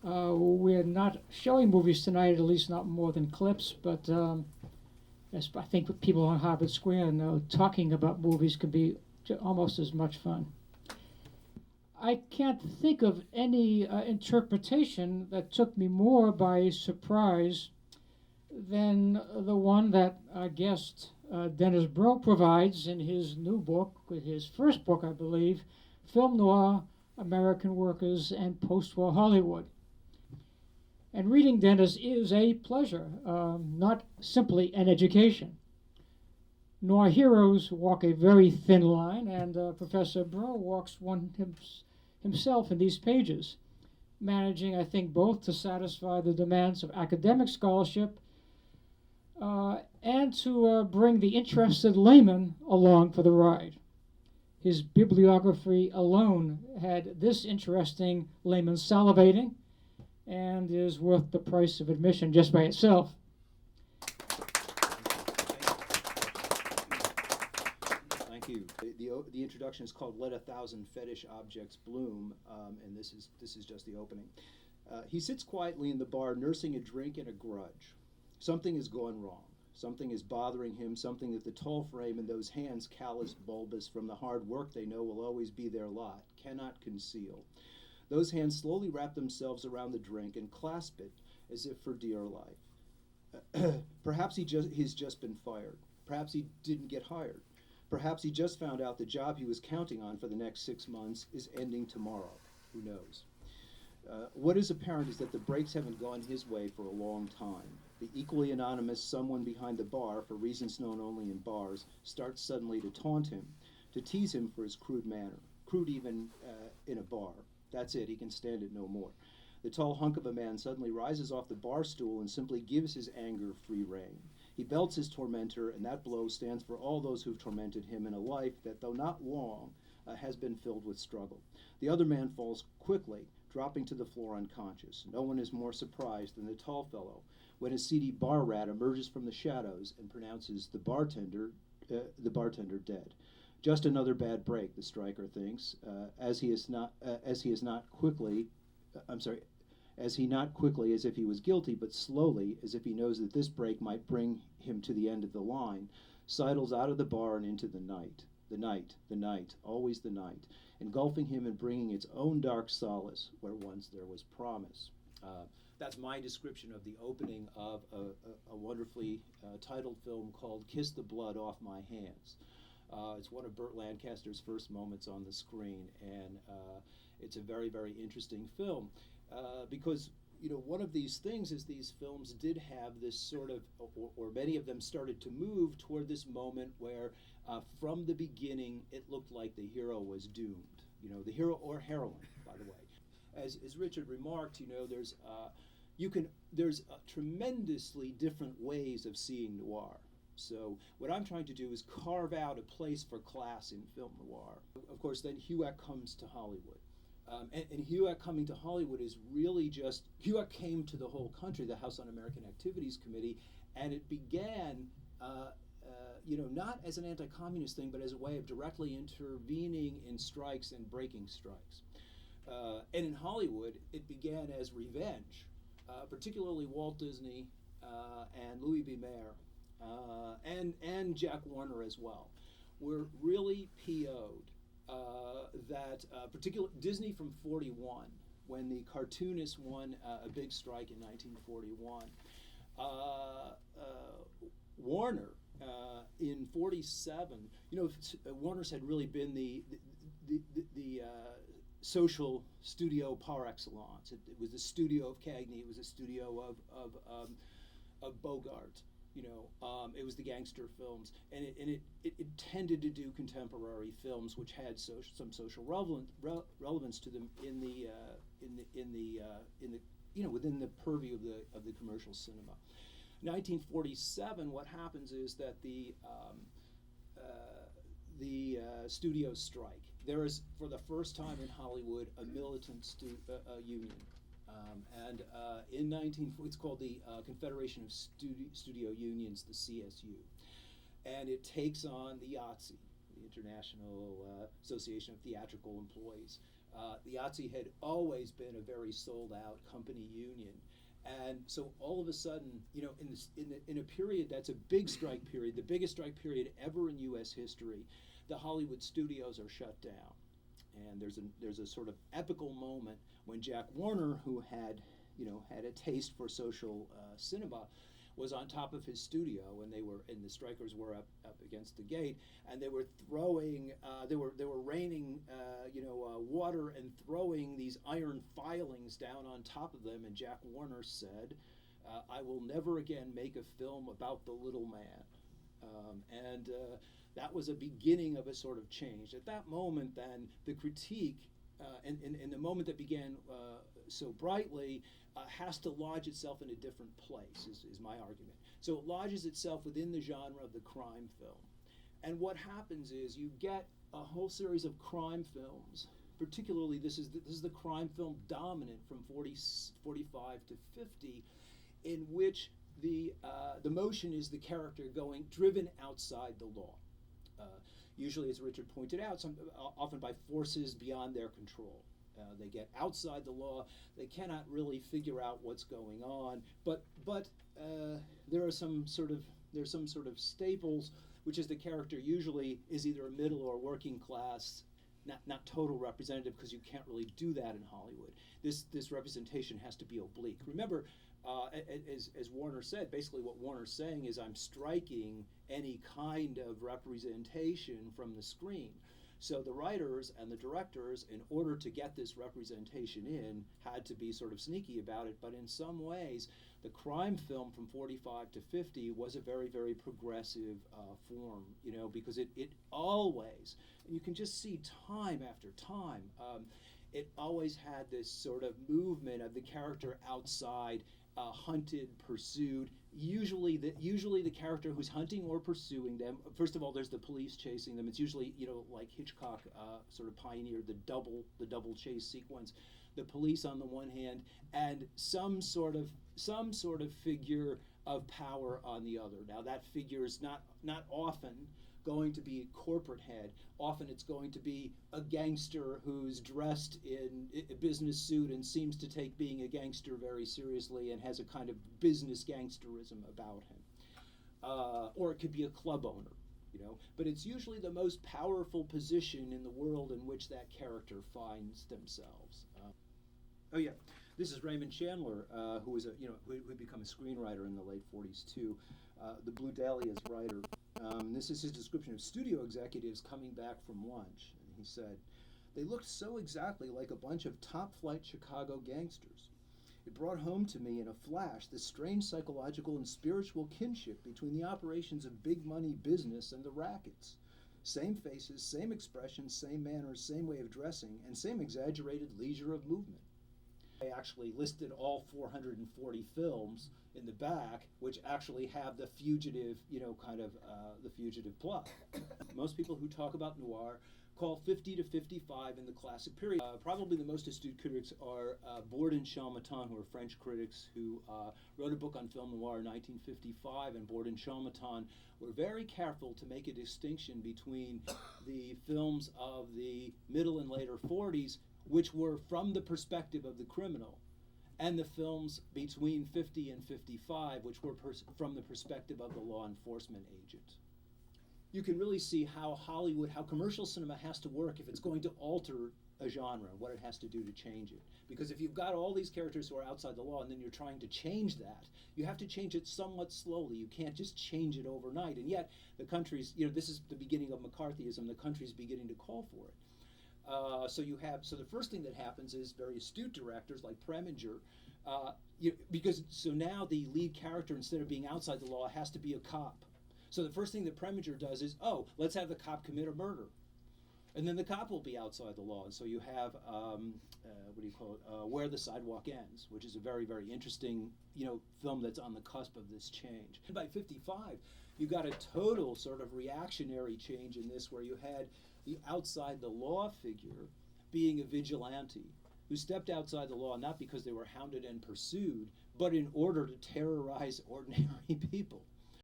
We're not showing movies tonight, at least not more than clips, but I think people on Harvard Square know talking about movies can be almost as much fun. I can't think of any interpretation that took me more by surprise than the one that our guest Dennis Bro provides in his new book, his first book, I believe, Film Noir, American Workers and Post-War Hollywood. And reading Dennis is a pleasure, not simply an education. Noir heroes walk a very thin line, and Professor Bro walks one himself in these pages, managing, I think, both to satisfy the demands of academic scholarship and to bring the interested layman along for the ride. His bibliography alone had this interesting layman salivating and is worth the price of admission just by itself. Thank you. The introduction is called "Let a Thousand Fetish Objects Bloom," and this is just the opening. He sits quietly in the bar, nursing a drink and a grudge. Something has gone wrong. Something is bothering him, something that the tall frame and those hands, calloused, bulbous from the hard work they know will always be their lot, cannot conceal. Those hands slowly wrap themselves around the drink and clasp it as if for dear life. Perhaps he's just been fired. Perhaps he didn't get hired. Perhaps he just found out the job he was counting on for the next 6 months is ending tomorrow. Who knows? What is apparent is that the breaks haven't gone his way for a long time. The equally anonymous someone behind the bar, for reasons known only in bars, starts suddenly to taunt him, to tease him for his crude manner, crude even in a bar. That's it, he can stand it no more. The tall hunk of a man suddenly rises off the bar stool and simply gives his anger free rein. He belts his tormentor, and that blow stands for all those who've tormented him in a life that, though not long, has been filled with struggle. The other man falls quickly, dropping to the floor unconscious. No one is more surprised than the tall fellow when a seedy bar rat emerges from the shadows and pronounces the bartender dead. Just another bad break, the striker thinks, as he not quickly, as if he was guilty, but slowly, as if he knows that this break might bring him to the end of the line, sidles out of the bar and into the night. The night, always the night, engulfing him and bringing its own dark solace where once there was promise. That's my description of the opening of a wonderfully titled film called Kiss the Blood Off My Hands. It's one of Burt Lancaster's first moments on the screen, and it's a very, very interesting film because one of these things is these films did have this sort of, or many of them started to move toward this moment where from the beginning it looked like the hero was doomed. The hero or heroine, by the way. As Richard remarked, there's tremendously different ways of seeing noir. So what I'm trying to do is carve out a place for class in film noir. Of course, then Hueck comes to Hollywood. And Hueck coming to Hollywood is really just, Hueck came to the whole country, the House Un-American Activities Committee, and it began, not as an anti-communist thing, but as a way of directly intervening in strikes and breaking strikes. And in Hollywood, it began as revenge, particularly Walt Disney and Louis B. Mayer, and Jack Warner as well, were really PO'd that particular Disney from 41, when the cartoonists won a big strike in 1941. Warner in 47, Warner's had really been the social studio par excellence. It was the studio of Cagney. It was a studio of Bogart. It was the gangster films, and it tended to do contemporary films which had some social relevance to them within the purview of the commercial cinema. 1947, what happens is that the studios strike. There is, for the first time in Hollywood, a militant union. It's called the Confederation of Studio Unions, the CSU. And it takes on the IATSE, the International Association of Theatrical Employees, The IATSE had always been a very sold-out company union. And so all of a sudden, in a period that's a big strike period, the biggest strike period ever in U.S. history, the Hollywood studios are shut down. And there's a sort of epical moment when Jack Warner, who had a taste for social cinema, was on top of his studio, and the strikers were up against the gate, and they were throwing, they were raining, water and throwing these iron filings down on top of them. And Jack Warner said, "I will never again make a film about the little man," and that was a beginning of a sort of change. At that moment, then the critique. And the moment that began so brightly has to lodge itself in a different place, is my argument. So it lodges itself within the genre of the crime film. And what happens is you get a whole series of crime films, particularly this is the crime film dominant from 45 to 50, in which the motion is the character driven outside the law. Usually, as Richard pointed out, often by forces beyond their control. They get outside the law. They cannot really figure out what's going on. But there are some sort of staples, which is the character usually is either a middle or working class, not total representative, because you can't really do that in Hollywood. This representation has to be oblique. Remember, as Warner said, basically what Warner's saying is, I'm striking any kind of representation from the screen. So the writers and the directors, in order to get this representation in, had to be sort of sneaky about it. But in some ways, the crime film from 45 to 50 was a very, very progressive form, because it always, and you can just see time after time, it always had this sort of movement of the character outside, hunted, pursued. Usually the character who's hunting or pursuing them. First of all, there's the police chasing them. It's usually like Hitchcock sort of pioneered the double chase sequence. The police on the one hand, and some sort of figure of power on the other. Now that figure is not often going to be a corporate head. Often it's going to be a gangster who's dressed in a business suit and seems to take being a gangster very seriously and has a kind of business gangsterism about him. Or it could be a club owner, But it's usually the most powerful position in the world in which that character finds themselves. Oh yeah, this is Raymond Chandler, who was who become a screenwriter in the late 40s too. The Blue Dahlia's writer. This is his description of studio executives coming back from lunch. And he said, "They looked so exactly like a bunch of top-flight Chicago gangsters. It brought home to me in a flash this strange psychological and spiritual kinship between the operations of big money business and the rackets. Same faces, same expressions, same manners, same way of dressing, and same exaggerated leisure of movement." I actually listed all 440 films in the back, which actually have the fugitive, the fugitive plot. Most people who talk about noir call 50 to 55 in the classic period. Probably the most astute critics are Bourd and Chalmatin, who are French critics who wrote a book on film noir in 1955, and Bourd and Chalmatin were very careful to make a distinction between the films of the middle and later 40s, which were from the perspective of the criminal, and the films between 50 and 55, which were from the perspective of the law enforcement agent. You can really see how how commercial cinema has to work if it's going to alter a genre, what it has to do to change it. Because if you've got all these characters who are outside the law and then you're trying to change that, you have to change it somewhat slowly. You can't just change it overnight. And yet the country's, this is the beginning of McCarthyism, the country's beginning to call for it. So the first thing that happens is very astute directors like Preminger, so now the lead character, instead of being outside the law, has to be a cop. So the first thing that Preminger does is, let's have the cop commit a murder. And then the cop will be outside the law. And so you have, Where the Sidewalk Ends, which is a very, very interesting, film that's on the cusp of this change. And by 55, you got a total sort of reactionary change in this, where you had the outside the law figure being a vigilante who stepped outside the law not because they were hounded and pursued, but in order to terrorize ordinary people.